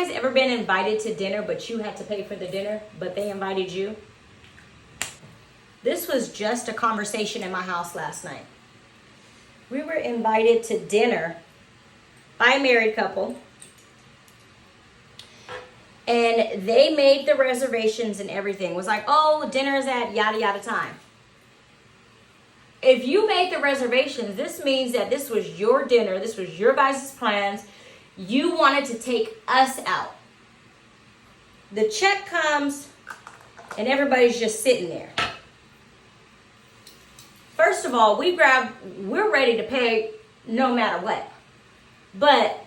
guys ever been invited to dinner, but you had to pay for the dinner, but they invited you? This was just a conversation in my house last night. We were invited to dinner by a married couple, and they made the reservations and everything. It was like, oh, dinner's at yada yada time. If you made the reservations, this means that this was your dinner, this was your guys' plans. You wanted to take us out. The check comes and everybody's just sitting there. First of all, we're ready to pay no matter what. But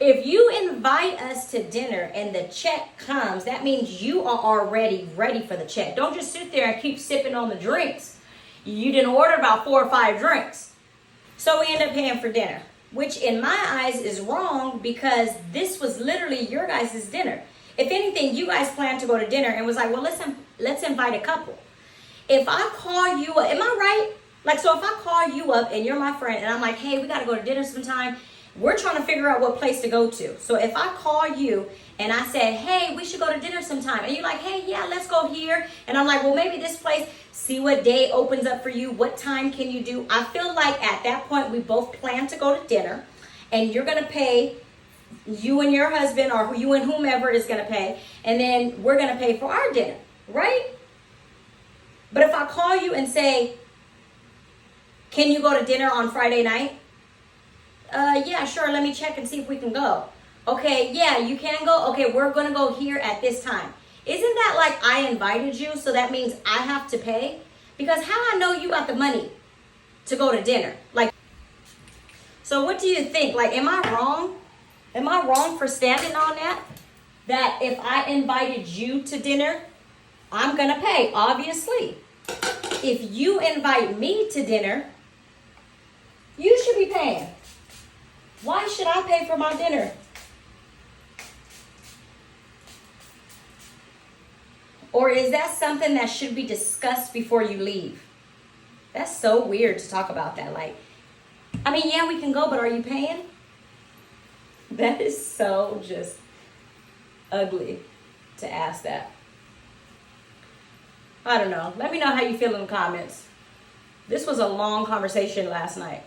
if you invite us to dinner and the check comes, that means you are already ready for the check. Don't just sit there and keep sipping on the drinks. You didn't order about 4 or 5 drinks. So we end up paying for dinner, which in my eyes is wrong because this was literally your guys' dinner. If anything, you guys planned to go to dinner and was like, well, listen, let's invite a couple. If I call you up, am I right? Like, so if I call you up and you're my friend and I'm like, hey, we got to go to dinner sometime. We're trying to figure out what place to go to. So if I call you and I said, hey, we should go to dinner sometime. And you're like, hey, yeah, let's go here. And I'm like, well, maybe this place, see what day opens up for you. What time can you do? I feel like at that point, we both plan to go to dinner and you're going to pay, you and your husband or you and whomever is going to pay. And then we're going to pay for our dinner, right? But if I call you and say, can you go to dinner on Friday night? Yeah, sure. Let me check and see if we can go. Okay, yeah, you can go. Okay, we're going to go here at this time. Isn't that like I invited you, so that means I have to pay? Because how I know you got the money to go to dinner? Like, so what do you think? Like, am I wrong? Am I wrong for standing on that? That if I invited you to dinner, I'm going to pay, obviously. If you invite me to dinner, you should be paying. Why should I pay for my dinner? Or is that something that should be discussed before you leave? That's so weird to talk about that. Like, I mean, yeah, we can go, but are you paying? That is so just ugly to ask that. I don't know. Let me know how you feel in the comments. This was a long conversation last night.